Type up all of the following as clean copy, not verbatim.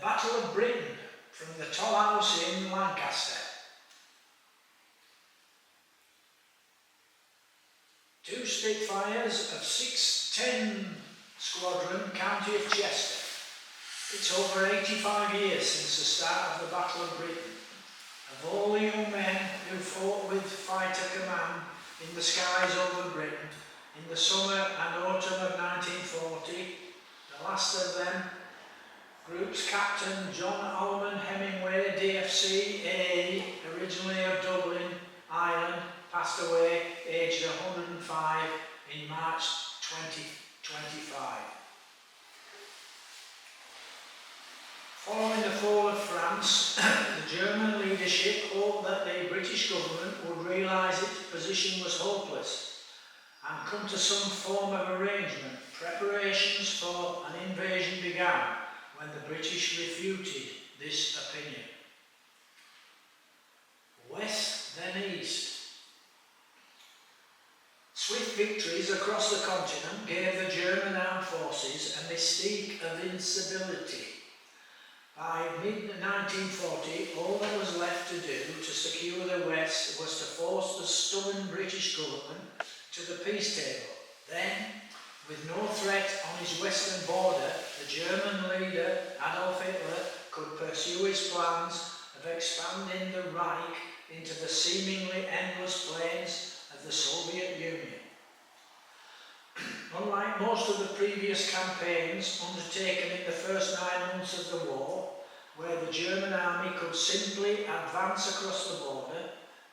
Battle of Britain from the Toll House in Lancaster. 2 Spitfires of 610 Squadron, County of Chester. It's over 85 years since the start of the Battle of Britain. Of all the young men who fought with Fighter Command in the skies over Britain in the summer and autumn of 1940, the last of them, Group's Captain John Allman Hemingway, DFC AA, originally of Dublin, Ireland, passed away aged 105 in March 2025. Following the fall of France, the German leadership hoped that the British government would realise its position was hopeless and come to some form of arrangement. Preparations for an invasion began when the British refuted this opinion. West, then east. Swift victories across the continent gave the German armed forces a mystique of instability. By mid-1940, all that was left to do to secure the West was to force the stubborn British government to the peace table. Then, with no threat on his western border, the German leader, Adolf Hitler, could pursue his plans of expanding the Reich into the seemingly endless plains of the Soviet Union. Unlike most of the previous campaigns undertaken in the first 9 months of the war, where the German army could simply advance across the border,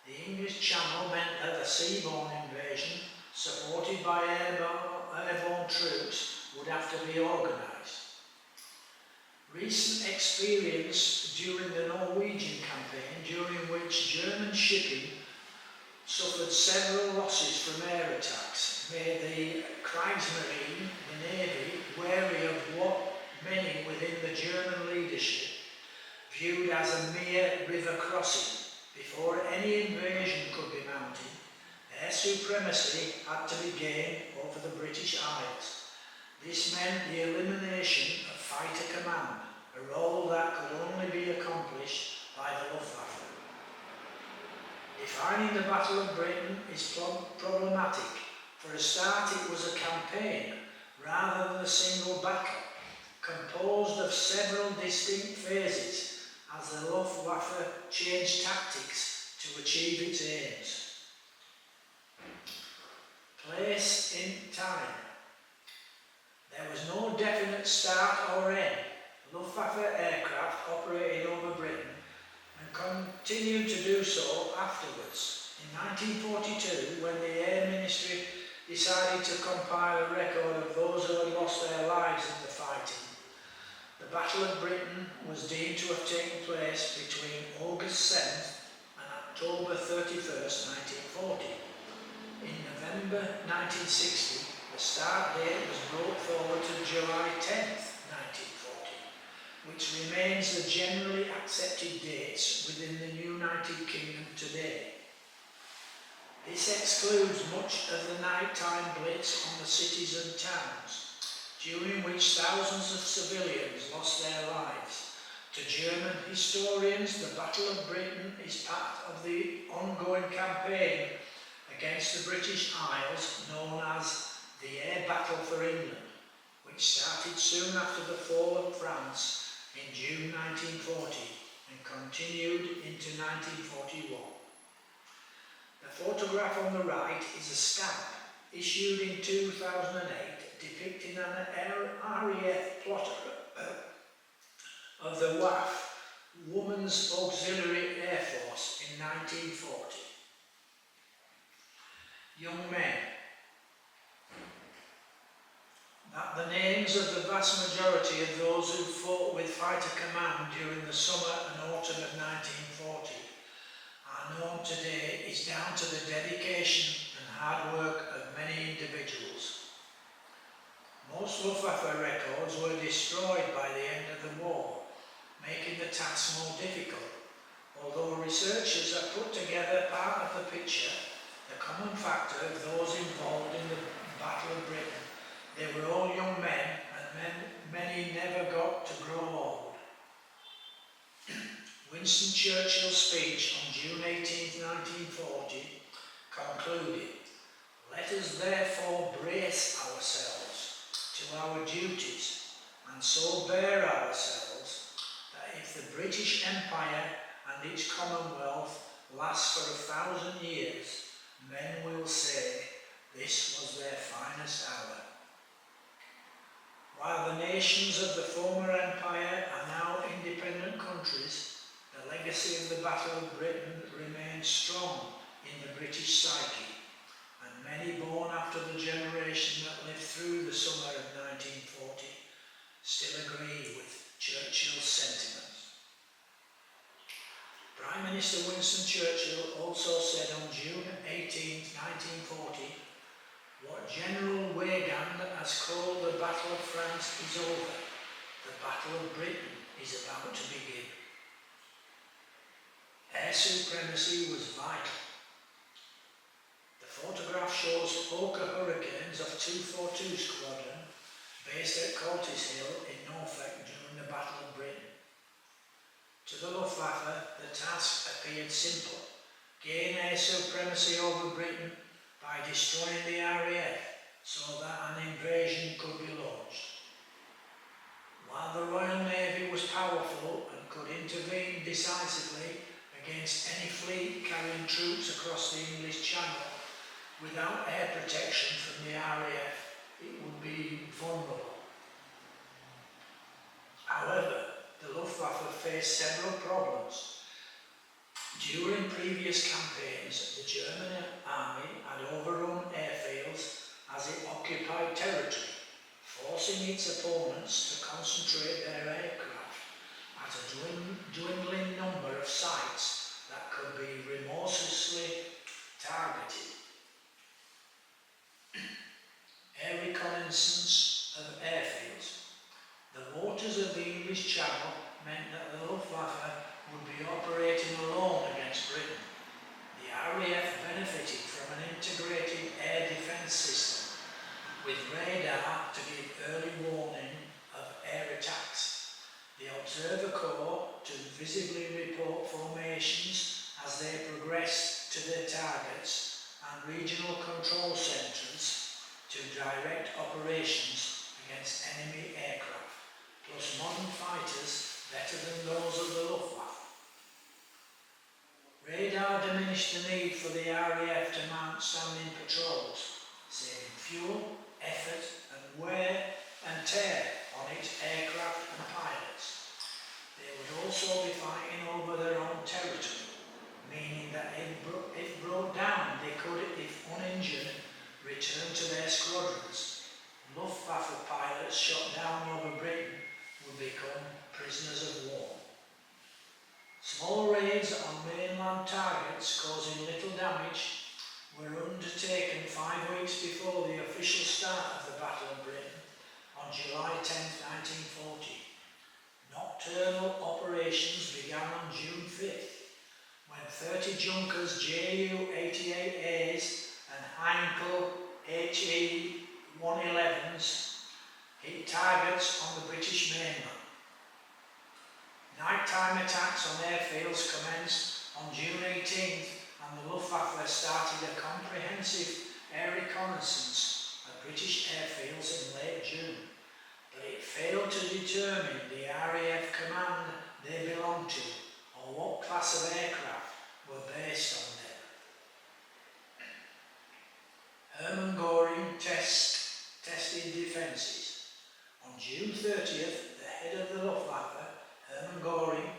the English Channel meant that a seaborne invasion, supported by airborne troops, would have to be organised. Recent experience during the Norwegian campaign, during which German shipping suffered several losses from air attacks, made the Kriegsmarine, the Navy, wary of what many within the German leadership viewed as a mere river crossing. Before any invasion could be mounted, air supremacy had to be gained over the British Isles. This meant the elimination of Fighter Command, a role that could only be accomplished by the Luftwaffe. Defining the Battle of Britain is problematic. For a start, it was a campaign rather than a single battle, composed of several distinct phases as the Luftwaffe changed tactics to achieve its aims. Place in time. There was no definite start or end. Luftwaffe aircraft operated over Britain and continued to do so afterwards. In 1942, when the Air Ministry decided to compile a record of those who had lost their lives in the fighting, the Battle of Britain was deemed to have taken place between August 7th and October 31st, 1940. In November 1960, the start date was brought forward to July 10th, 1940, which remains the generally accepted dates within the United Kingdom today. This excludes much of the nighttime blitz on the cities and towns, during which thousands of civilians lost their lives. To German historians, the Battle of Britain is part of the ongoing campaign against the British Isles known as the Air Battle for England, which started soon after the fall of France in June 1940 and continued into 1941. The photograph on the right is a stamp issued in 2008 depicting an RAF plotter of the WAF, Women's Auxiliary Air Force, in 1940. Young men. That the names of the vast majority of those who fought with Fighter Command during the summer and autumn of 1940 are known today is down to the dedication and hard work of many individuals. Most Luftwaffe records were destroyed by the end of the war, making the task more difficult. Although researchers have put together part of the picture, the common factor of those involved in the Battle of Britain, they were all young men and many never got to grow old. Winston Churchill's speech on June 18, 1940 concluded, "Let us therefore brace ourselves to our duties and so bear ourselves that if the British Empire and its Commonwealth last for 1,000 years, men will say this was their finest hour." While the nations of the former empire are now independent countries, the legacy of the Battle of Britain remains strong in the British psyche, and many born after the generation that lived through the summer of 1940 still agree with Churchill's sentiments. Prime Minister Winston Churchill also said on June 18, 1940, "What General Weygand has called the Battle of France is over. The Battle of Britain is about to begin." Air supremacy was vital. The photograph shows Hawker Hurricanes of 242 Squadron based at Coltis Hill in Norfolk during the Battle of Britain. To the Luftwaffe, the task appeared simple: gain air supremacy over Britain by destroying the RAF so that an invasion could be launched. While the Royal Navy was powerful and could intervene decisively against any fleet carrying troops across the English Channel, without air protection from the RAF, it would be vulnerable. However, the Luftwaffe faced several problems. During previous campaigns, the German army had overrun airfields as it occupied territory, forcing its opponents to concentrate their aircraft at a dwindling number of sites that could be remorselessly targeted. Air reconnaissance of airfields. The waters of the English Channel meant that the Luftwaffe would be operating alone against Britain. The RAF benefited from an integrated air defence system with radar to give early warning of air attacks, the Observer Corps to visibly report formations as they progressed to their targets, and regional control centres to direct operations against enemy aircraft, plus modern fighters better than those of the Luftwaffe. Radar diminished the need for the RAF to mount standing patrols, saving fuel, effort and wear and tear on its aircraft and pilots. They would also be fighting over their own territory, meaning that if brought down they could, if uninjured, return to their squadrons. Luftwaffe pilots shot down over Britain would become prisoners of war. Small raids on mainland targets causing little damage were undertaken 5 weeks before the official start of the Battle of Britain on July 10, 1940. Nocturnal operations began on June 5th, when 30 Junkers Ju-88As and Heinkel HE-111s hit targets on the British mainland. Nighttime attacks on airfields commenced on June 18th, and the Luftwaffe started a comprehensive air reconnaissance of British airfields in late June, but it failed to determine the RAF command they belonged to or what class of aircraft were based on them. Hermann Göring tested defences. On June 30th, the head of the Luftwaffe, Hermann Göring,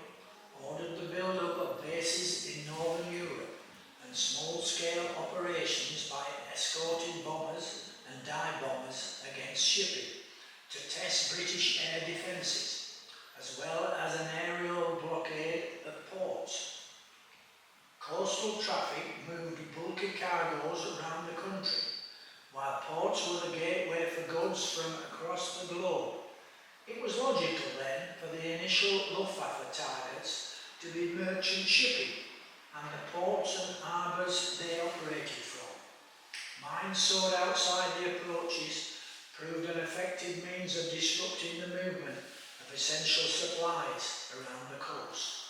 ordered the build-up of bases in Northern Europe and small-scale operations by escorting bombers and dive bombers against shipping to test British air defences, as well as an aerial blockade of ports. Coastal traffic moved bulky cargoes around the country, while ports were the gateway for goods from across the globe. It was logical then for the initial Luftwaffe targets to be merchant shipping and the ports and harbours they operated from. Mines sowed outside the approaches proved an effective means of disrupting the movement of essential supplies around the coast.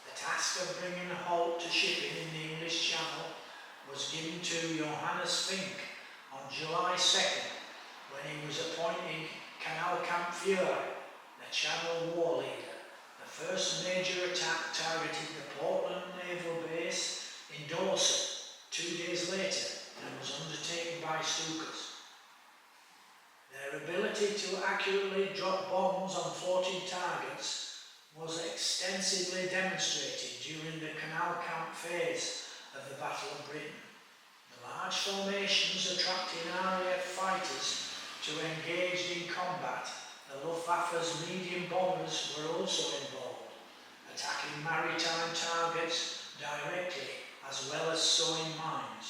The task of bringing a halt to shipping in the English Channel was given to Johannes Fink on July 2nd, when he was appointed Canal Camp Fury, the Channel war leader. The first major attack targeted the Portland Naval Base in Dorset 2 days later and was undertaken by Stukas. Their ability to accurately drop bombs on floating targets was extensively demonstrated during the Canal Camp phase of the Battle of Britain. The large formations attracting RAF fighters to engage in combat. The Luftwaffe's medium bombers were also involved, attacking maritime targets directly as well as sowing mines.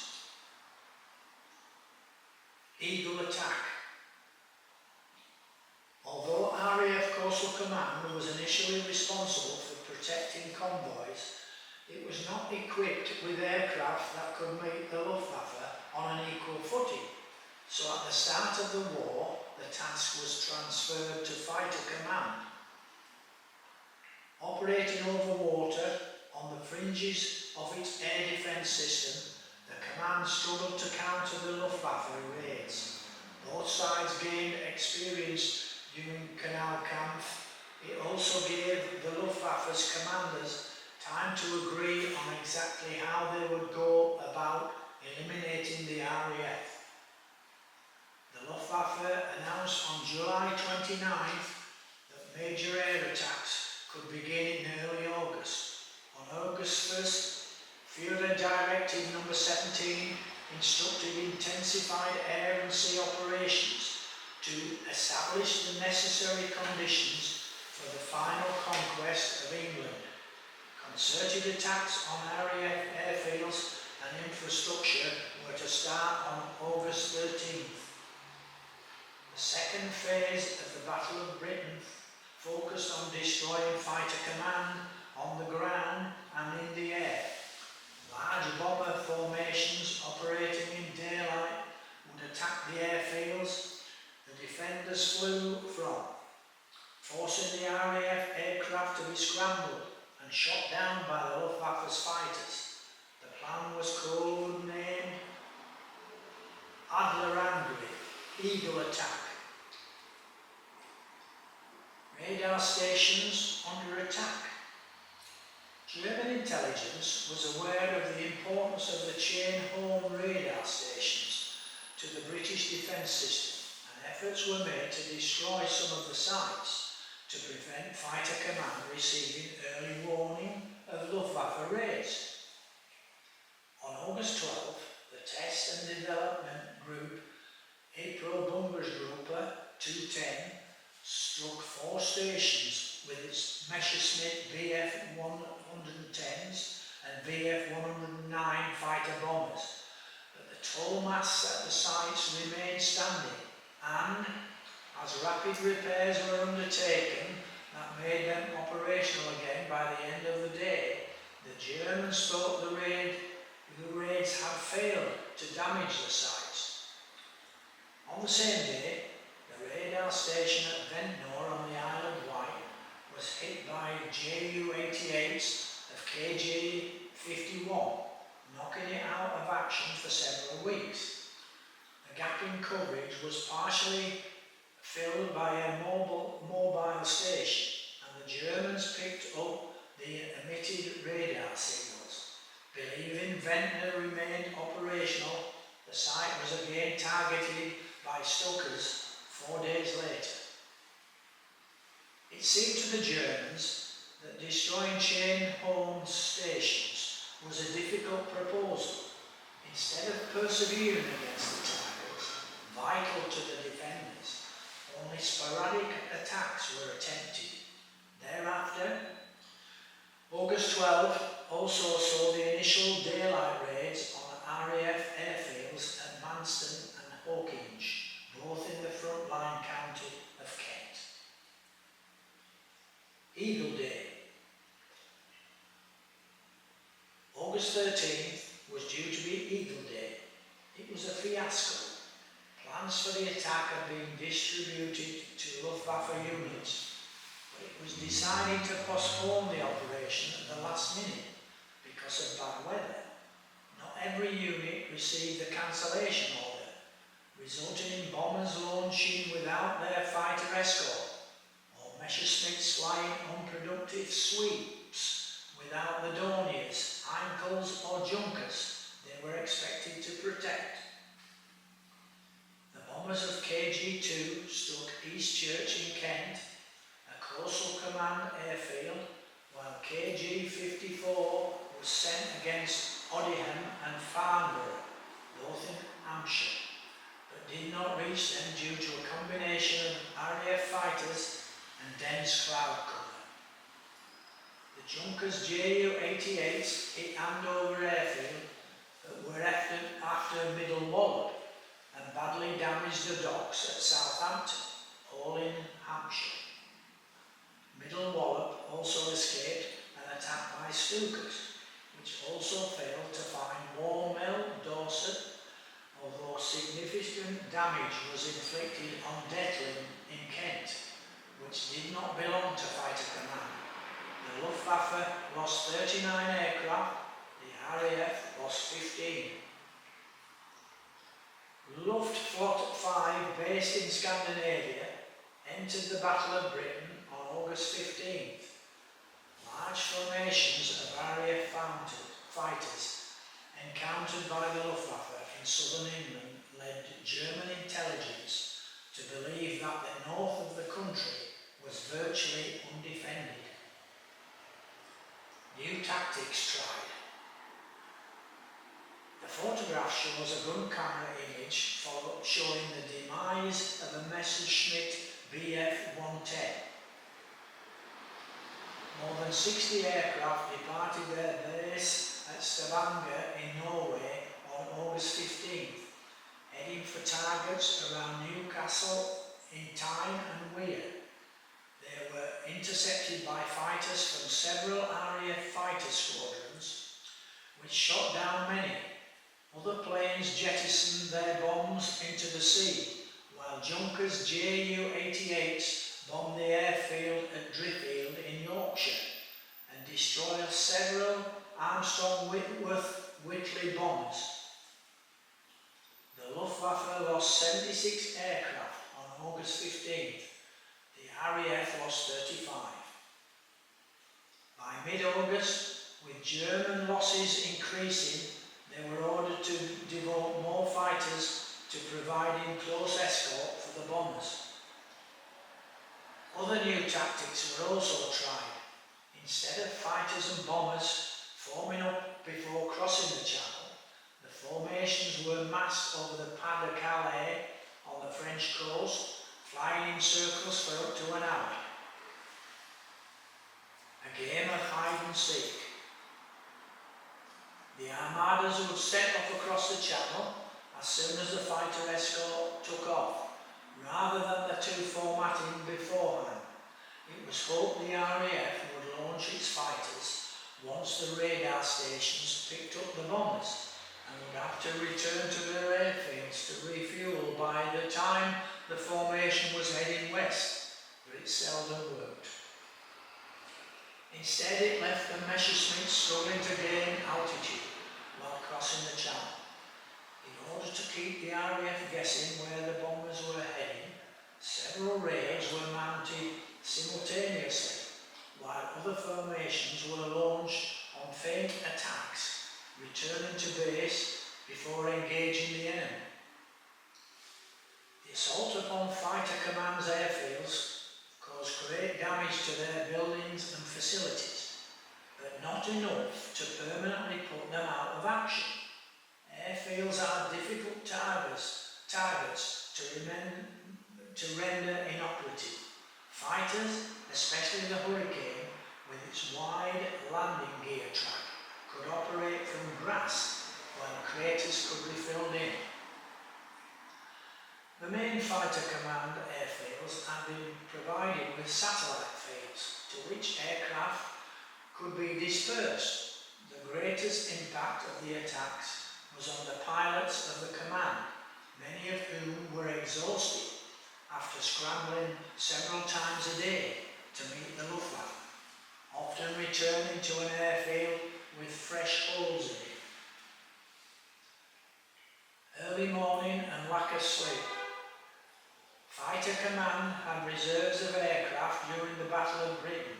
Eagle attack. Although RAF Coastal Command was initially responsible for protecting convoys, it was not equipped with aircraft that could meet the Luftwaffe on an equal footing. So at the start of the war, the task was transferred to Fighter Command. Operating over water on the fringes of its air defence system, the command struggled to counter the Luftwaffe raids. Both sides gained experience during Canal Camp. It also gave the Luftwaffe's commanders time to agree on exactly how they would go about eliminating the RAF. The Luftwaffe announced on July 29th that major air attacks could begin in early August. On August 1st, Führer Directive Number 17 instructed intensified air and sea operations to establish the necessary conditions for the final conquest of England. Concerted attacks on RAF airfields and infrastructure were to start on August 13th. The second phase of the Battle of Britain focused on destroying Fighter Command on the ground and in the air. Large bomber formations operating in daylight would attack the airfields the defenders flew from, forcing the RAF aircraft to be scrambled and shot down by the Luftwaffe's fighters. The plan was code-named Adlerangriff, Eagle Attack. Radar stations under attack. German intelligence was aware of the importance of the chain-home radar stations to the British defence system, and efforts were made to destroy some of the sites to prevent Fighter Command receiving early warning of Luftwaffe raids. On August 12th, the Test and Development Group, April Bungersgruppe 210, struck 4 stations with its Messerschmitt Bf 110s and Bf 109 fighter bombers, but the toll masts at the sites remained standing, and as rapid repairs were undertaken that made them operational again by the end of the day, the Germans thought the raids had failed to damage the sites. On the same day, the radar station at Ventnor on the Isle of Wight was hit by Ju-88s of KJ-51, knocking it out of action for several weeks. The gap in coverage was partially filled by a mobile station, and the Germans picked up the emitted radar signals. Believing Ventnor remained operational, the site was again targeted by Stukas 4 days later. It seemed to the Germans that destroying chain-home stations was a difficult proposal. Instead of persevering against the targets, vital to the defenders, only sporadic attacks were attempted. Thereafter, August 12 also saw the initial daylight raids on RAF airfields at Manston and Hawkinge, both in the frontline county of Kent. Eagle Day. August 13th was due to be Eagle Day. It was a fiasco. Plans for the attack had been distributed to Luftwaffe units, It was decided to postpone the operation at the last minute because of bad weather. Not every unit received the cancellation order, resulting in bombers launching without their fighter escort, or Messerschmitts flying unproductive sweeps without the Dorniers, Heinkels or Junkers they were expected to protect. The bombers of KG-2 stood East Church in Kent, a coastal command airfield, while KG-54 was sent against Odiham and Farnborough, both in Hampshire, but did not reach them due to a combination of RAF fighters and dense cloud cover. The Junkers Ju-88s hit Andover airfield but were after Middle Wallop and badly damaged the docks at Southampton, all in Hampshire. Middle Wallop also escaped an attack by Stukas, which also failed to find Warmill, Dorset, although significant damage was inflicted on Detling in Kent, which did not belong to Fighter Command. The Luftwaffe lost 39 aircraft, the RAF lost 15. Luftflotte 5, based in Scandinavia, entered the Battle of Britain on August 15th. Large formations of RAF fighters encountered by the Luftwaffe in southern England led German intelligence to believe that the north of the country was virtually undefended. New tactics tried. The photograph shows a gun camera image showing the demise of a Messerschmitt Bf-110. More than 60 aircraft departed their base at Stavanger in Norway on August 15th, heading for targets around Newcastle in Tyne and Weir. They were intercepted by fighters from several RAF fighter squadrons, which shot down many. Other planes jettisoned their bombs into the sea, while Junkers Ju-88s bombed the airfield at Driffield in Yorkshire and destroyed several Armstrong Whitworth-Whitley bombers. The Luftwaffe lost 76 aircraft on August 15th. The RAF lost 35. By mid-August, with German losses increasing, they were ordered to devote more fighters to providing close escort for the bombers. Other new tactics were also tried. Instead of fighters and bombers forming up before crossing the channel, the formations were massed over the Pas de Calais on the French coast, flying in circles for up to an hour. A game of hide and seek. The armadas would set off across the channel as soon as the fighter escort took off, rather than the two formatting beforehand. It was hoped the RAF would launch its fighters once the radar stations picked up the bombers and would have to return to their airfields to refuel by the time the formation was heading west, but it seldom worked. Instead, it left the Messerschmitts struggling to gain altitude while crossing the channel. In order to keep the RAF guessing where the bombers were heading, several rails were mounted simultaneously, while other formations were launched on feint attacks, returning to base before engaging the enemy. The assault upon fighter command's airfields caused great damage to their buildings and facilities, but not enough to permanently put them out of action. Airfields are difficult targets to render inoperative. Fighters, especially the Hurricane, with its wide landing gear track, could operate from grass while craters could be filled in. The main fighter command airfields had been provided with satellite fields to which aircraft could be dispersed. The greatest impact of the attacks was on the pilots of the command, many of whom were exhausted after scrambling several times a day to meet the Luftwaffe, often returning to an airfield with fresh holes in it. Early morning and lack of sleep. Fighter Command had reserves of aircraft during the Battle of Britain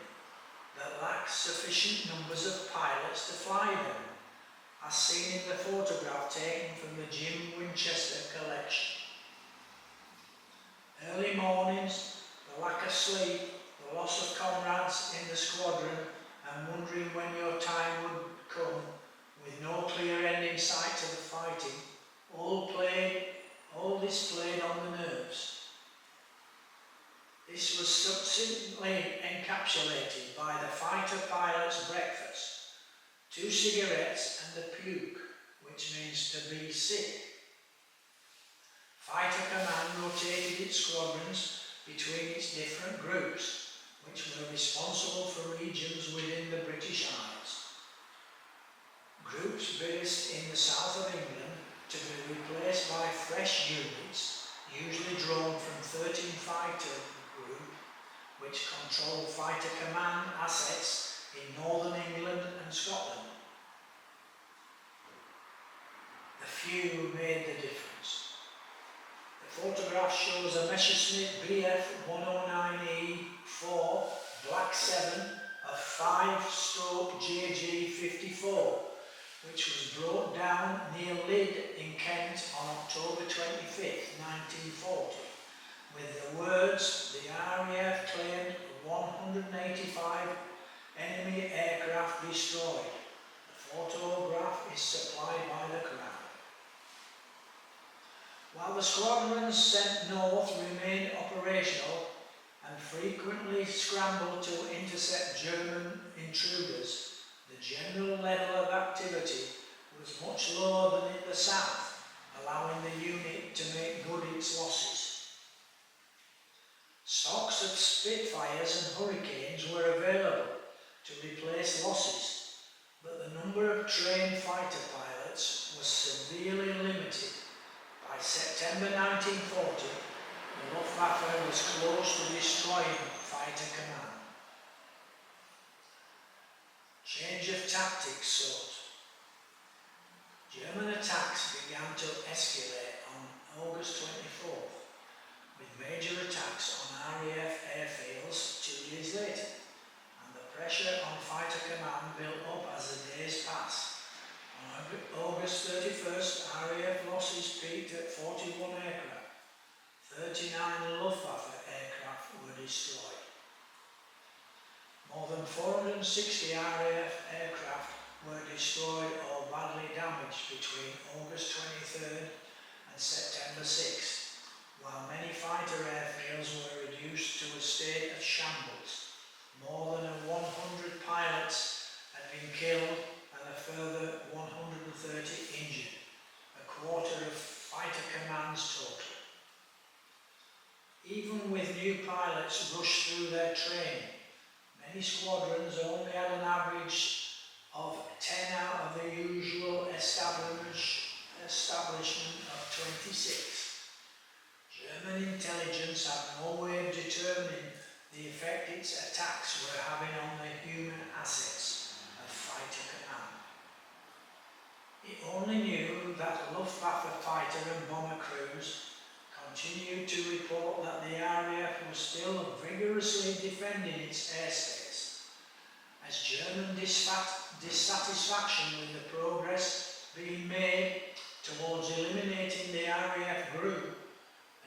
that lacked sufficient numbers of pilots to fly them, as seen in the photograph taken from the Jim Winchester collection. Early mornings, the lack of sleep, the loss of comrades in the squadron, and wondering when your time would come, with no clear end in sight to the fighting, all displayed on the nerves. This was succinctly encapsulated by the fighter pilot's breakfast, 2 cigarettes and a puke, which means to be sick. Fighter Command rotated its squadrons between its different groups, which were responsible for regions within the British Isles. Groups based in the south of England to be replaced by fresh units, usually drawn from 13 Fighter Group, which controlled Fighter Command assets in northern England and Scotland. The few made the difference. The photograph shows a Messerschmitt Bf 109E4 Black 7 of 5-stroke JG54, which was brought down near Lydd in Kent on October 25, 1940, with the words, "The RAF claimed 185 enemy aircraft destroyed." The photograph is supplied by the Crown. While the squadrons sent north remained operational and frequently scrambled to intercept German intruders, the general level of activity was much lower than in the south, allowing the unit to make good its losses. Stocks of Spitfires and Hurricanes were available to replace losses, but the number of trained fighter pilots was severely limited. By September 1940, the Luftwaffe was close to destroying Fighter Command. Change of tactics sought. German attacks began to escalate on August 24th, with major attacks on RAF airfields 2 years later, and the pressure on Fighter Command built up as the days passed. On August 31st, RAF losses peaked at 41 aircraft. 39 Luftwaffe aircraft were destroyed. More than 460 RAF aircraft were destroyed or badly damaged between August 23rd and September 6th, while many fighter airfields were reduced to a state of shambles. More than 100 pilots had been killed and a further 130 injured, a quarter of Fighter Command's total. Even with new pilots rushed through their training, many squadrons only had an average of 10 out of the usual establishment of 26. German intelligence had no way of determining the effect its attacks were having on the human assets of Fighter Command. It only knew that Luftwaffe fighter and bomber crews continued to report that the RAF was still vigorously defending its airspace. As German dissatisfaction with the progress being made towards eliminating the RAF grew,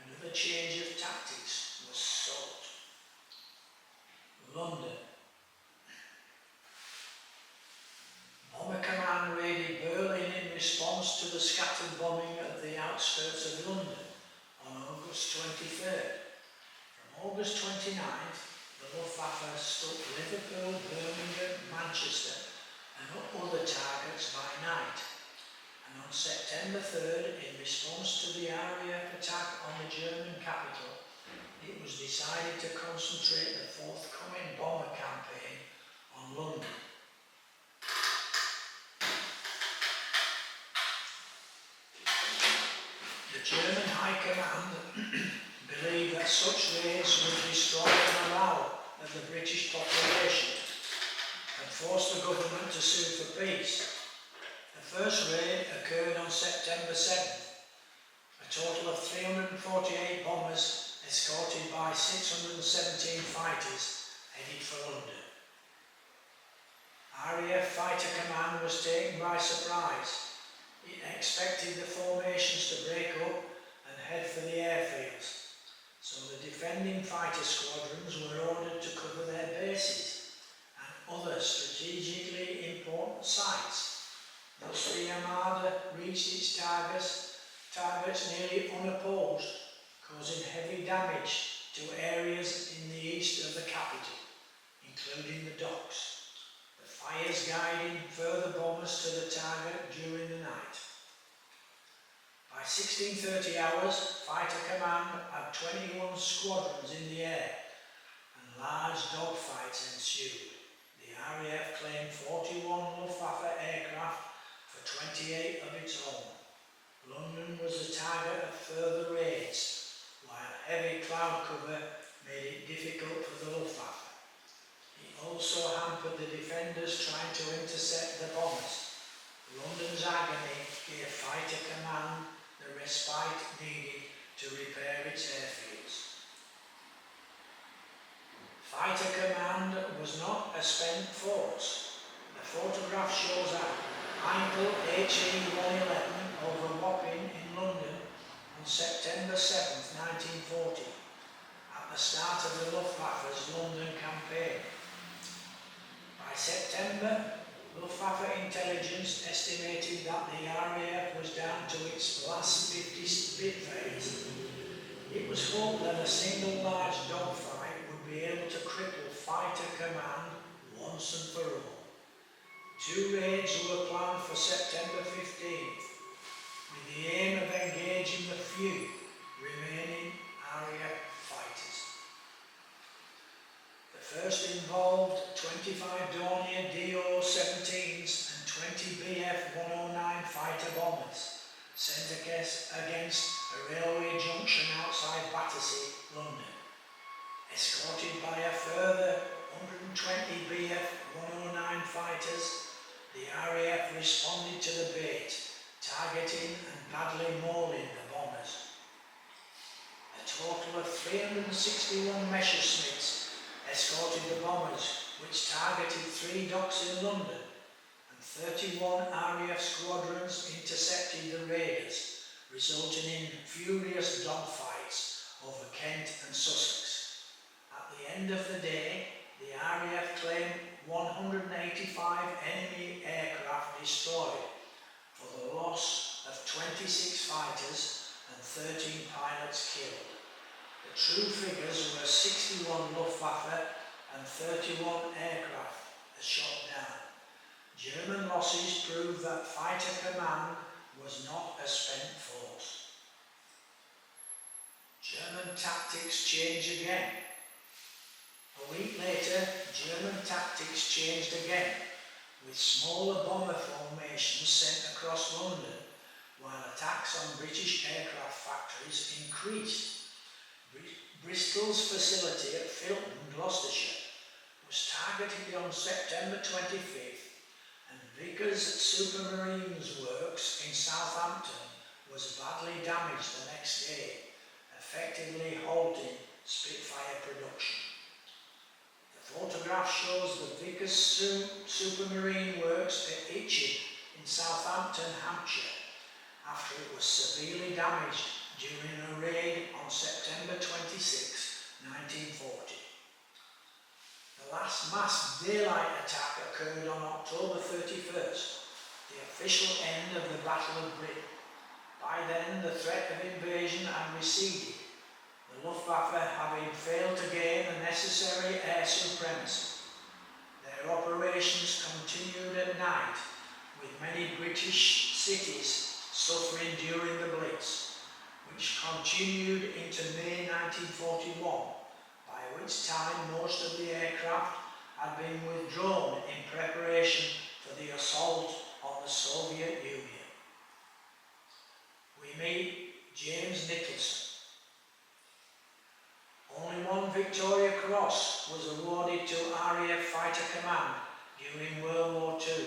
another change of tactics was sought. London. Bomber Command raided Berlin in response to the scattered bombing of the outskirts of London on August 23rd. From August 29th, the Luftwaffe struck Liverpool, Birmingham, Manchester and other targets by night. And on September 3rd, in response to the RAF attack on the German capital, it was decided to concentrate the forthcoming bomber campaign on London. The German High Command believed that such raids would destroy the morale of the British the government to sue for peace. The first raid occurred on September 7th. A total of 348 bombers, escorted by 617 fighters, headed for London. RAF Fighter Command was taken by surprise. It expected the formations to break up and head for the airfields, so the defending fighter squadrons were ordered to cover their bases and other strategically important sites. Thus the Armada reached its targets nearly unopposed, causing heavy damage to areas in the east of the capital, including the docks. The fires guiding further bombers to the target during the night. By 16:30 hours, Fighter Command had 21 squadrons in the air, and large dogfights ensued. The RAF claimed 41 Luftwaffe aircraft for 28 of its own. London was the target of further raids, while heavy cloud cover made it difficult for the Luftwaffe. It also hampered the defenders trying to intercept the bombers. London's agony gave Fighter Command the respite needed to repair its airfields. Fighter Command was not a spent force. The photograph shows that Heinkel HE-111 over Wapping in London on September 7th, 1940, at the start of the Luftwaffe's London campaign. By September, Luftwaffe intelligence estimated that the RAF was down to its last 50 Spitfires. It was hoped that a single large dogfight would be able to cripple Fighter Command once and for all. 2 raids were planned for September 15th, with the aim of engaging the few remaining RAF fighters. The first involved 25 Dornier DO-17s and 20 Bf-109 fighter bombers sent against a railway junction outside Battersea, London. Escorted by a further 120 Bf-109 fighters, the RAF responded to the bait, targeting and badly mauling the bombers. A total of 361 Messerschmitts escorted the bombers, which targeted 3 docks in London, and 31 RAF squadrons intercepted the raiders, resulting in furious dogfights over Kent and Sussex. At the end of the day, the RAF claimed 185 enemy aircraft destroyed, for the loss of 26 fighters and 13 pilots killed. The true figures were 61 Luftwaffe and 31 aircraft shot down. German losses proved that Fighter Command was not a spent force. German tactics change again. A week later, German tactics changed again, with smaller bomber formations sent across London, while attacks on British aircraft factories increased. Bristol's facility at Filton, Gloucestershire, was targeted on September 25th, and Vickers Supermarines Works in Southampton was badly damaged the next day, effectively halting Spitfire production. The photograph shows the Vickers Supermarine Works at Itchen in Southampton, Hampshire, after it was severely damaged during a raid on September 26, 1940. The last mass daylight attack occurred on October 31st, the official end of the Battle of Britain. By then, the threat of invasion had receded, the Luftwaffe having failed to gain the necessary air supremacy. Their operations continued at night, with many British cities suffering during the Blitz, which continued into May 1941, by which time most of the aircraft had been withdrawn in preparation for the assault on the Soviet Union. We meet James Nicholson. Only one Victoria Cross was awarded to RAF Fighter Command during World War II.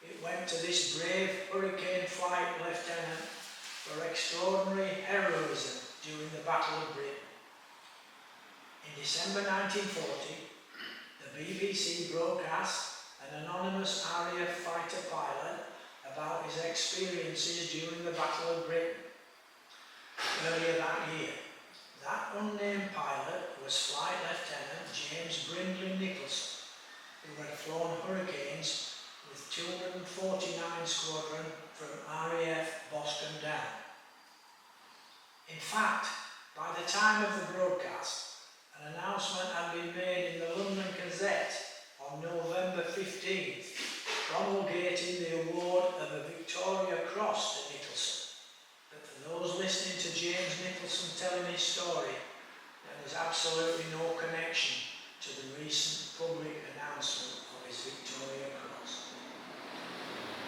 It went to this brave Hurricane Flight Lieutenant for extraordinary heroism during the Battle of Britain. In December 1940, the BBC broadcast an anonymous RAF fighter pilot about his experiences during the Battle of Britain. Earlier that year, that unnamed pilot was Flight Lieutenant James Brindley Nicholson, who had flown Hurricanes with 249 Squadron from RAF Boston Down. In fact, by the time of the broadcast, an announcement had been made in the London Gazette on November 15th, promulgating the award of a Victoria Cross to Nicholson. But for those listening to James Nicholson telling his story, there was absolutely no connection to the recent public announcement of his Victoria Cross.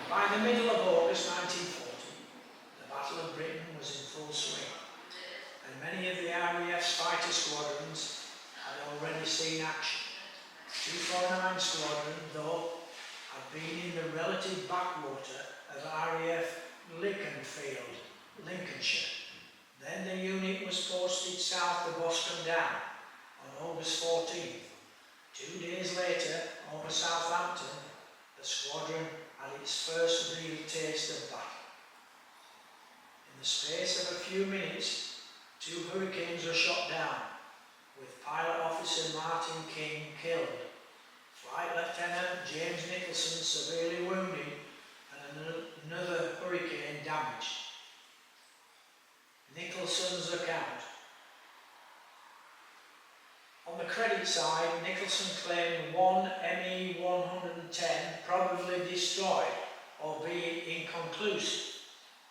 By the middle of August 1940, the Battle of Britain was in full swing, and many of the RAF's fighter squadrons had already seen action. 249 Squadron, though, had been in the relative backwater of RAF Lincolnfield, Lincolnshire. Then the unit was posted south of Boston Down on August 14th. 2 days later, over Southampton, the squadron had its first real taste of battle. In the space of a few minutes, 2 Hurricanes were shot down, with Pilot Officer Martin King killed, Flight Lieutenant James Nicholson severely wounded, and another Hurricane damaged. Nicholson's account. On the credit side, Nicholson claimed one ME-110 probably destroyed, albeit inconclusive.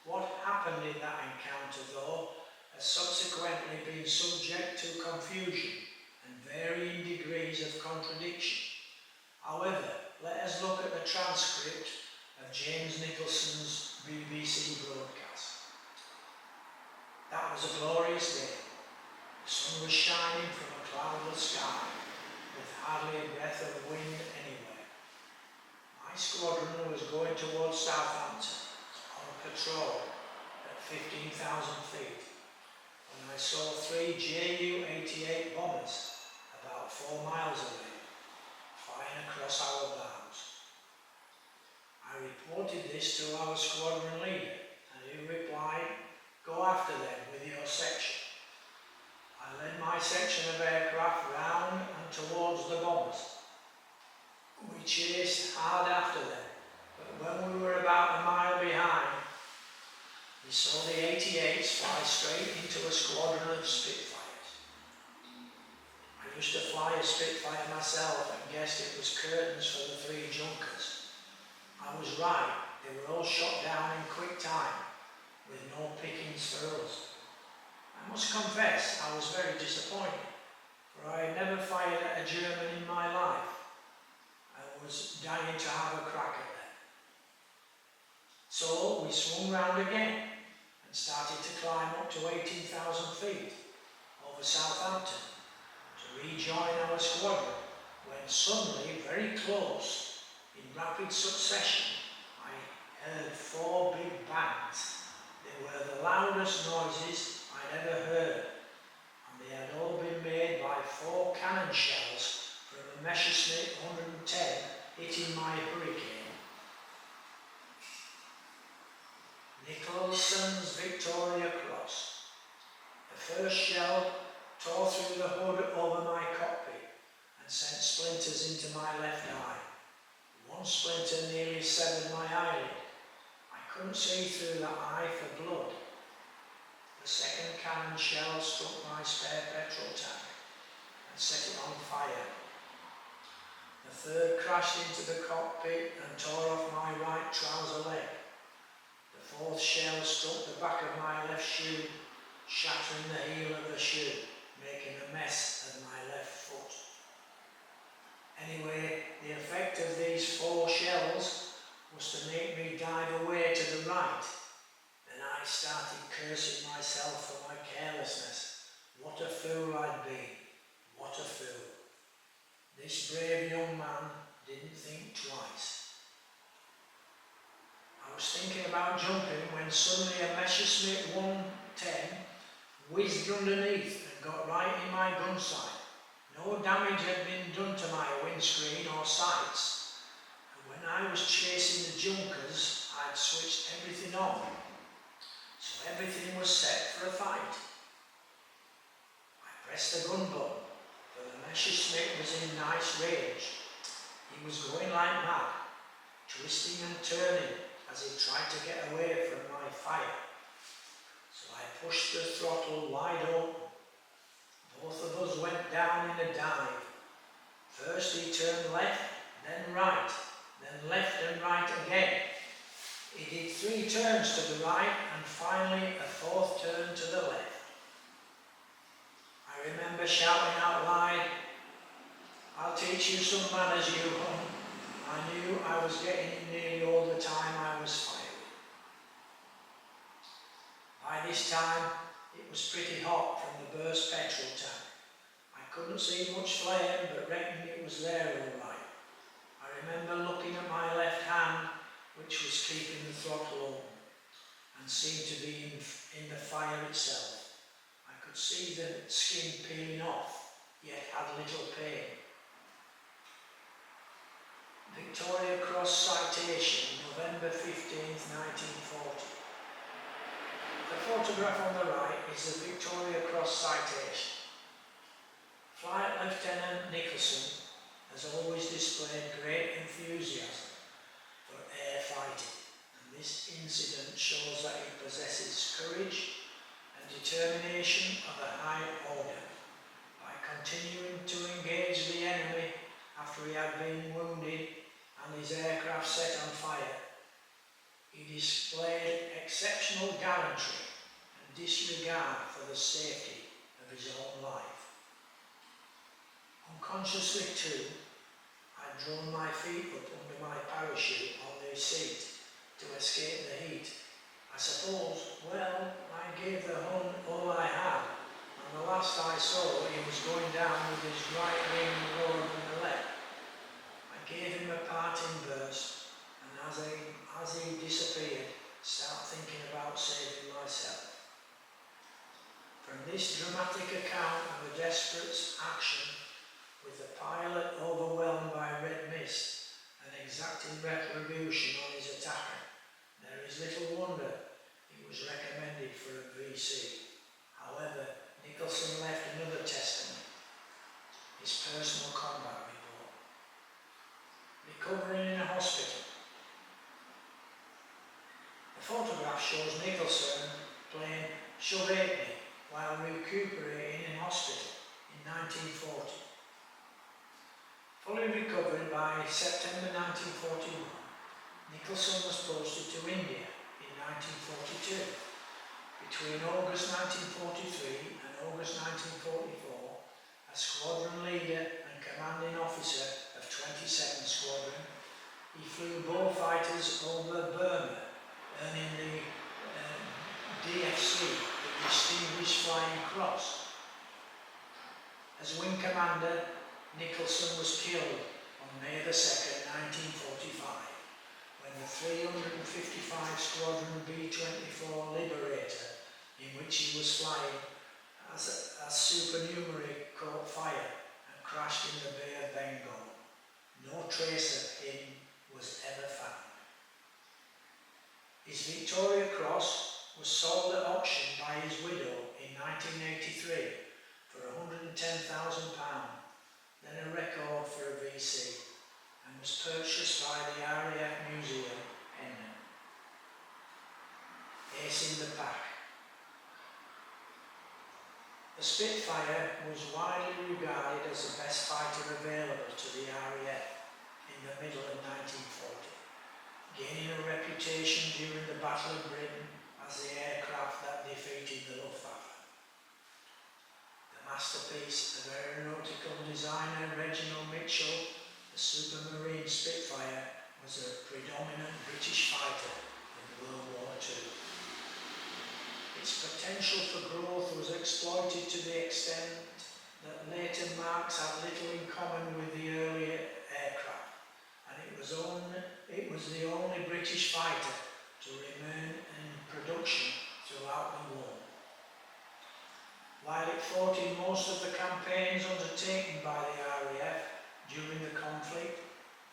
What happened in that encounter, though, has subsequently been subject to confusion and varying degrees of contradiction. However, let us look at the transcript of James Nicholson's BBC broadcast. That was a glorious day. The sun was shining from a cloudless sky, with hardly a breath of wind anywhere. My squadron was going towards Southampton on a patrol at 15,000 feet, when I saw 3 Ju-88 bombers about 4 miles away, flying across our bows. I reported this to our squadron leader, and he replied, "Go after them with your section." I led my section of aircraft round and towards the bombers. We chased hard after them, but when we were about a mile behind, we saw the 88s fly straight into a squadron of Spitfires. I used to fly a Spitfire myself and guessed it was curtains for the 3 Junkers. I was right, they were all shot down in quick time, with no pickings for us. I must confess I was very disappointed, for I had never fired at a German in my life. I was dying to have a crack at them. So we swung round again and started to climb up to 18,000 feet over Southampton to rejoin our squadron, when suddenly, very close, in rapid succession, I heard 4 big bangs. They were the loudest noises I'd ever heard, and they had all been made by 4 cannon shells from a Messerschmitt 110 hitting my Hurricane. Nicholson's Victoria Cross. The first shell tore through the hood over my cockpit and sent splinters into my left eye. One splinter nearly severed my eyelid. I couldn't see through the eye for blood. The second cannon shell struck my spare petrol tank and set it on fire. The third crashed into the cockpit and tore off my right trouser leg. The fourth shell struck the back of my left shoe, shattering the heel of the shoe, making a mess of my left foot. Anyway, the effect of these 4 shells was to make me dive away to the right. Then I started cursing myself for my carelessness. What a fool I'd been. What a fool. This brave young man didn't think twice. was thinking about jumping when suddenly a Messerschmitt 110 whizzed underneath and got right in my gun sight. No damage had been done to my windscreen or sights, and when I was chasing the junkers, I'd switched everything on, so everything was set for a fight. I pressed the gun button, for the Messerschmitt was in nice range. He was going like mad, twisting and turning as he tried to get away from my fire. So I pushed the throttle wide open. Both of us went down in a dive. First he turned left, then right, then left and right again. He did 3 turns to the right and finally a 4th turn to the left. I remember shouting out loud, "I'll teach you some manners, you hun." I knew I was getting it nearly all the time I was firing. By this time, it was pretty hot from the burst petrol tank. I couldn't see much flame, but reckoned it was there all right. I remember looking at my left hand, which was keeping the throttle open, and seemed to be in the fire itself. I could see the skin peeling off, yet had little pain. Victoria Cross Citation, November 15th, 1940. The photograph on the right is the Victoria Cross Citation. Flight Lieutenant Nicholson has always displayed great enthusiasm for air fighting, and this incident shows that he possesses courage and determination of a high order. By continuing to engage the enemy after he had been wounded and his aircraft set on fire, he displayed exceptional gallantry and disregard for the safety of his own life. Unconsciously too, I'd drawn my feet up under my parachute on the seat to escape the heat. I suppose, well, I gave the Hun all I had, and the last I saw he was going down with his right wing lower than the left. I gave him a parting burst, and as he disappeared, start thinking about saving myself. From this dramatic account of a desperate action, with the pilot overwhelmed by red mist and exacting retribution on his attacker, there is little wonder he was recommended for a VC. However, Nicholson left another testament, his personal combat report. Recovering in a hospital. The photograph shows Nicholson playing shove-halfpenny while recuperating in hospital in 1940. Fully recovered by September 1941, Nicholson was posted to India in 1942. Between August 1943 and August 1944, a squadron leader and commanding officer of 22nd Squadron, he flew bullfighters over Burma, earning the DFC, the Distinguished Flying Cross. As wing commander, Nicholson was killed on May the 2nd, 1945, when the 355 Squadron B-24 Liberator, in which he was flying as a supernumerary, caught fire and crashed in the Bay of Bengal. No trace of him was ever found. His Victoria Cross was sold at auction by his widow in 1983 for £110,000, then a record for a VC, and was purchased by the RAF Museum, Hendon. Ace in the pack. The Spitfire was widely regarded as the best fighter available to the RAF in the middle of 1940, gaining a reputation during the Battle of Britain as the aircraft that defeated the Luftwaffe. The masterpiece of aeronautical designer Reginald Mitchell, the Supermarine Spitfire, was a predominant British fighter in World War II. Its potential for growth was exploited to the extent that later Marks had little in common with the earlier aircraft, and it was the only British fighter to remain in production throughout the war. While it fought in most of the campaigns undertaken by the RAF during the conflict,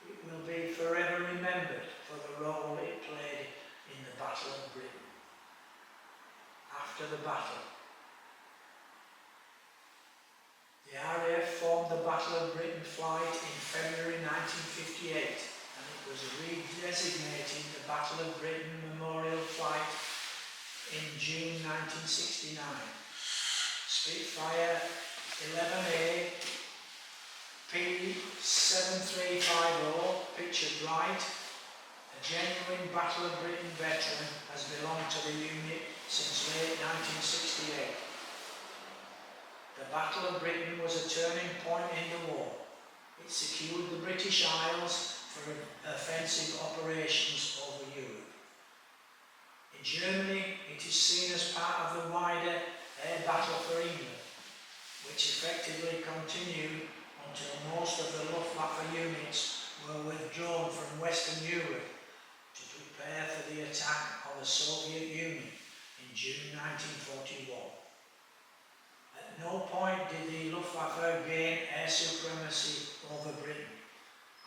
it will be forever remembered for the role it played in the Battle of Britain. After the battle, the RAF formed the Battle of Britain Flight in February 1958, and it was redesignated the Battle of Britain Memorial Flight in June 1969. Spitfire 11A P7350, pictured right, a genuine Battle of Britain veteran, has belonged to the unit since late 1968. The Battle of Britain was a turning point in the war. It secured the British Isles for offensive operations over Europe. In Germany, it is seen as part of the wider air battle for England, which effectively continued until most of the Luftwaffe units were withdrawn from Western Europe to prepare for the attack on the Soviet Union in June 1941. At no point did the Luftwaffe gain air supremacy over Britain,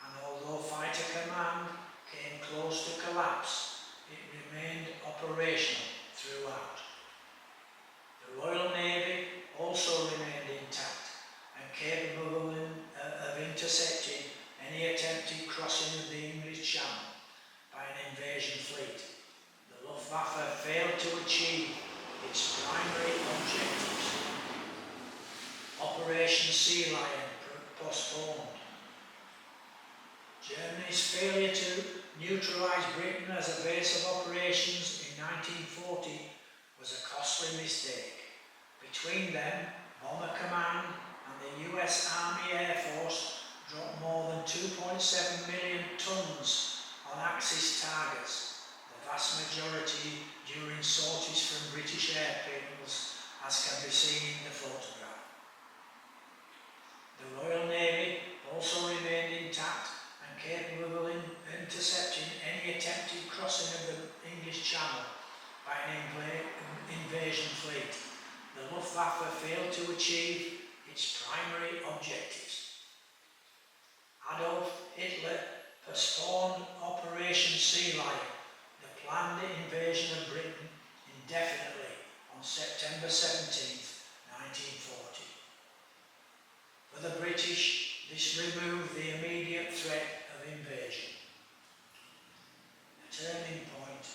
and although Fighter Command came close to collapse, it remained operational throughout. The Royal Navy also remained intact and capable of intercepting any attempted crossing of the English Channel by an invasion fleet. The Luftwaffe failed to achieve its primary objectives. Operation Sea Lion postponed. Germany's failure to neutralise Britain as a base of operations in 1940 was a costly mistake. Between them, Bomber Command and the US Army Air Force dropped more than 2.7 million tons on Axis targets, the vast majority during sorties from British airplanes, as can be seen in the photograph. The Royal Navy also remained intact and capable of intercepting any attempted crossing of the English Channel by an invasion fleet. The Luftwaffe failed to achieve its primary objectives. Adolf Hitler postponed Operation Sea Lion, the planned invasion of Britain, indefinitely on September 17, 1940. For the British, this removed the immediate threat of invasion. A turning point.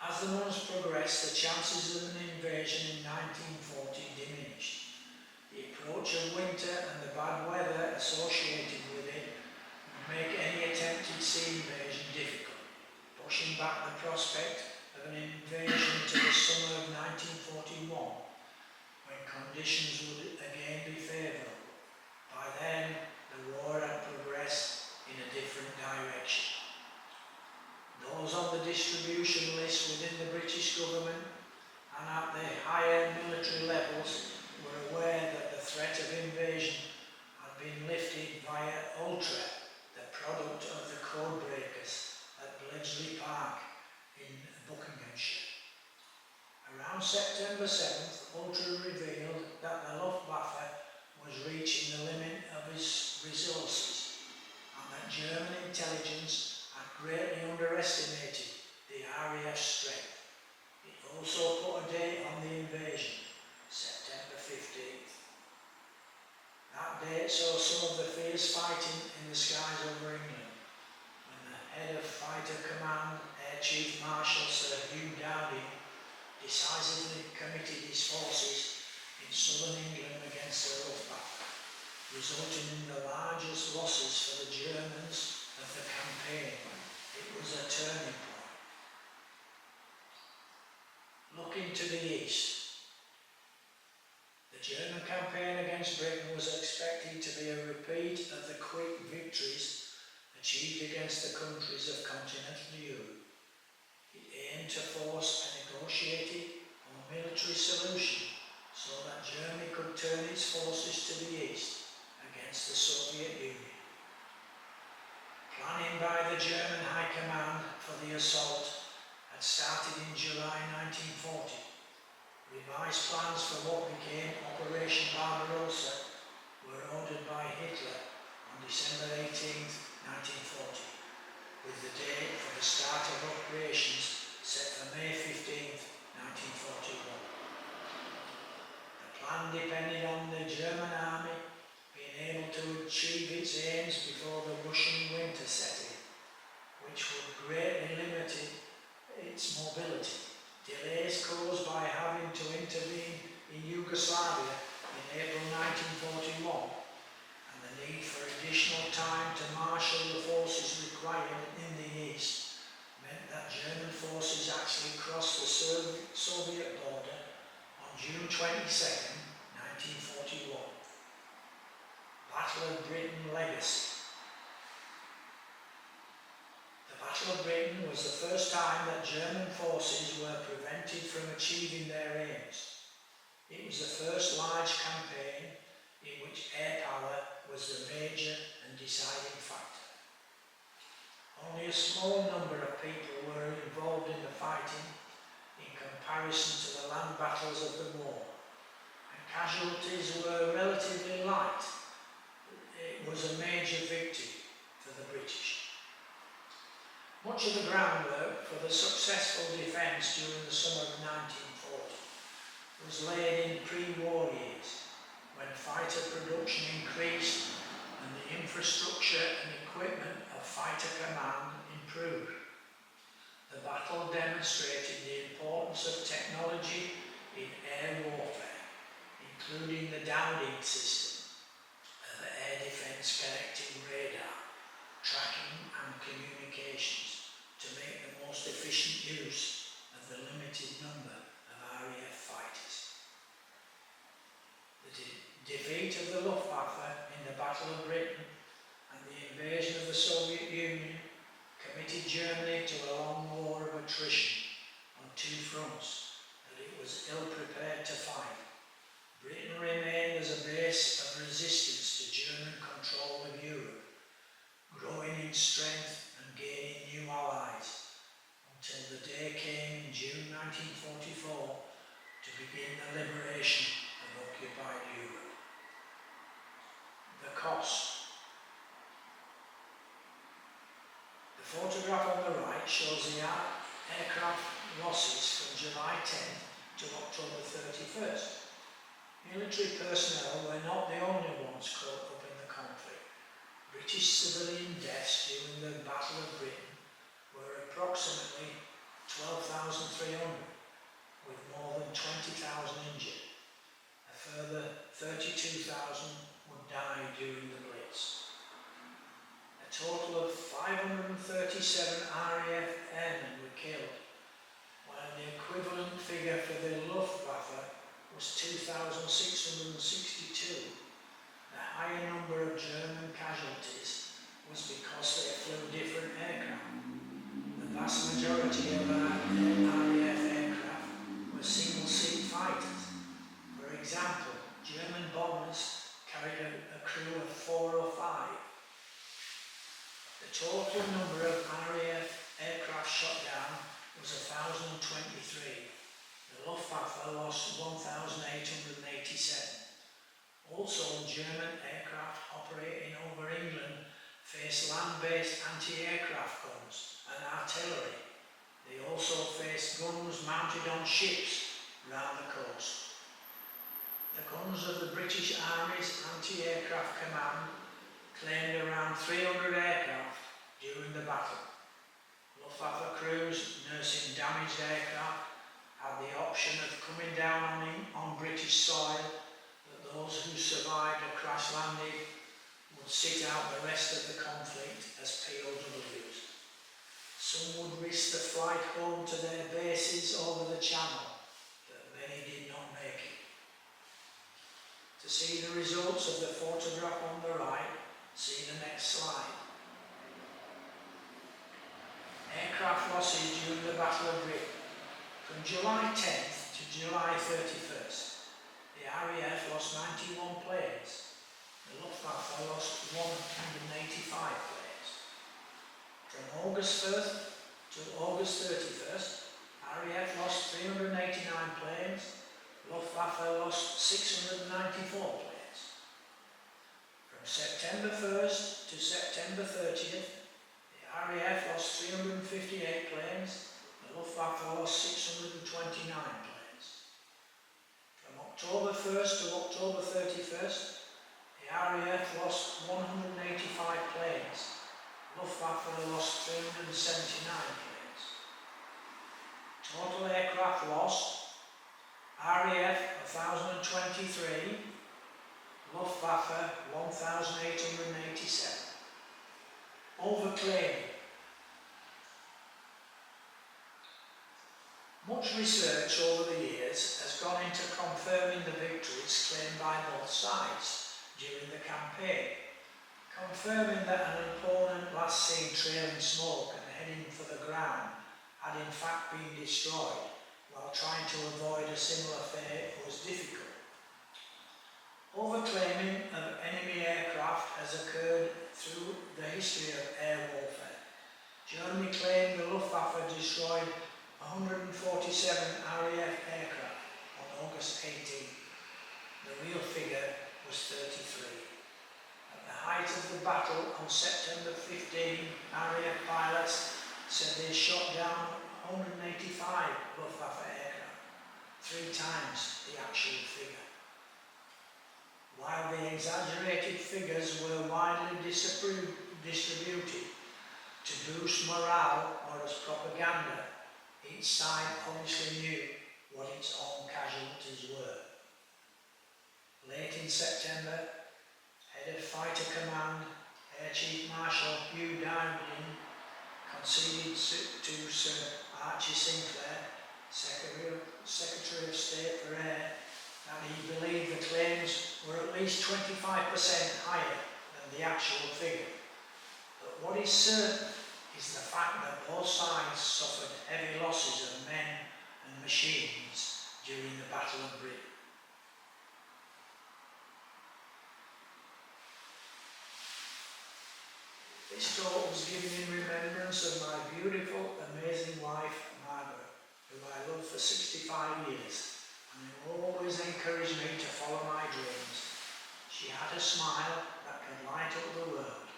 As the months progressed, the chances of an invasion in 1940 diminished. The approach of winter and the bad weather associated with it would make any attempted sea invasion difficult, pushing back the prospect of an invasion to the summer of 1941, when conditions would again be favourable. By then, the war had progressed in a different direction. Those on the distribution list within the British government and at the higher military levels were aware that the threat of invasion had been lifted via Ultra, the product of the codebreakers at Bletchley Park in Buckinghamshire. Around September 7th, Ultra revealed that the Luftwaffe was reaching the limit of its resources and that German intelligence had greatly underestimated the RAF's strength. It also put a date on the invasion, September 15th. That date saw some of the fierce fighting in the skies over England, when the head of Fighter Command, Air Chief Marshal Sir Hugh Dowding, decisively committed his forces in southern England against the Luftwaffe, resulting in the largest losses for the Germans of the campaign. It was a turning point. Looking to the east, the German campaign against Britain was expected to be a repeat of the quick victories achieved against the countries of continental Europe. It aimed to force a negotiated or military solution so that Germany could turn its forces to the east against the Soviet Union. Planning by the German High Command for the assault had started in July 1940. Revised plans for what became Operation Barbarossa were ordered by Hitler on December 18, 1940, with the date for the start of operations set for May 15, 1941. The plan depended on the German army being able to achieve its aims before the Russian winter set in, which would greatly limit its mobility. Delays caused by having to intervene in Yugoslavia in April 1941 and the need for additional time to marshal the forces required in the east meant that German forces actually crossed the Soviet border on June 22, 1941. Battle of Britain Legacy. The Battle of Britain was the first time that German forces were prevented from achieving their aims. It was the first large campaign in which air power was the major and deciding factor. Only a small number of people were involved in the fighting in comparison to the land battles of the war, and casualties were relatively light. It was a major victory for the British. Much of the groundwork for the successful defence during the summer of 1940 was laid in pre-war years, when fighter production increased and the infrastructure and equipment of fighter command improved. The battle demonstrated the importance of technology in air warfare, including the Dowding system, the air defence connecting radar, tracking and communications to make the most efficient use of the limited number of RAF fighters. The defeat of the Luftwaffe in the Battle of Britain and the invasion of the Soviet Union committed Germany to a long war of attrition on two fronts that it was ill-prepared to fight. Britain remained as a base of resistance to German control of Europe, growing in strength and gaining new allies, until the day came in June 1944 to begin the liberation of occupied Europe. The cost. The photograph on the right shows the aircraft losses from July 10th to October 31st. Military personnel were not the only ones caught up in the conflict. British civilian deaths during the Battle of Britain were approximately 12,300, with more than 20,000 injured. A further 32,000 would die during the Blitz. A total of 537 RAF airmen were killed, while the equivalent figure for the Luftwaffe was 2,662. The higher number of German casualties was because they flew different aircraft. The vast majority of RAF aircraft were single-seat fighters. For example, German bombers carried a crew of 4 or 5. The total number of RAF aircraft shot down was 1,023. The Luftwaffe lost 1,887. Also, German aircraft operating over England faced land-based anti-aircraft guns and artillery. They also faced guns mounted on ships round the coast. The guns of the British Army's anti-aircraft command claimed around 300 aircraft during the battle. Luftwaffe crews nursing damaged aircraft had the option of coming down on British soil, but those who survived a crash landing would sit out the rest of the conflict as POWs. Some would risk the flight home to their bases over the Channel, but many did not make it. To see the results of the photograph on the right, see the next slide. Aircraft losses during the Battle of Britain. From July 10th to July 31st, the RAF lost 91 planes. The Luftwaffe lost 185 planes. From August 1st to August 31st, RAF lost 389 planes, Luftwaffe lost 694 planes. From September 1st to September 30th, the RAF lost 358 planes, the Luftwaffe lost 629 planes. From October 1st to October 31st, the RAF lost 185 planes, Luftwaffe lost 379 planes. Total aircraft lost: RAF 1,023, Luftwaffe 1,887. Overclaiming. Much research over the years has gone into confirming the victories claimed by both sides during the campaign, confirming that an opponent last seen trailing smoke and heading for the ground had in fact been destroyed, while trying to avoid a similar fate was difficult. Overclaiming of enemy aircraft has occurred through the history of air warfare. Germany claimed the Luftwaffe destroyed 147 RAF aircraft on August 18. The real figure was 33. At the height of the battle on September 15, RAF pilots said they shot down 185 Luftwaffe aircraft, 3 times the actual figure. While the exaggerated figures were widely distributed to boost morale or as propaganda, each side obviously knew what its own casualties were. Late in September, Head of Fighter Command, Air Chief Marshal Hugh Dowding, conceded to Sir Archie Sinclair, Secretary of State for Air, that he believed the claims were at least 25% higher than the actual figure. But what is certain is the fact that both sides suffered heavy losses of men and machines during the Battle of Britain. This talk was given in remembrance of my beautiful, amazing wife, Margaret, who I loved for 65 years, and who always encouraged me to follow my dreams. She had a smile that could light up the world.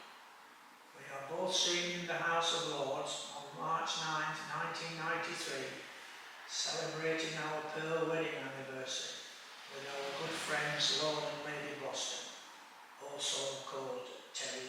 We are both seen in the House of Lords on March 9, 1993, celebrating our pearl wedding anniversary with our good friends Lord and Lady Boston, also called Terry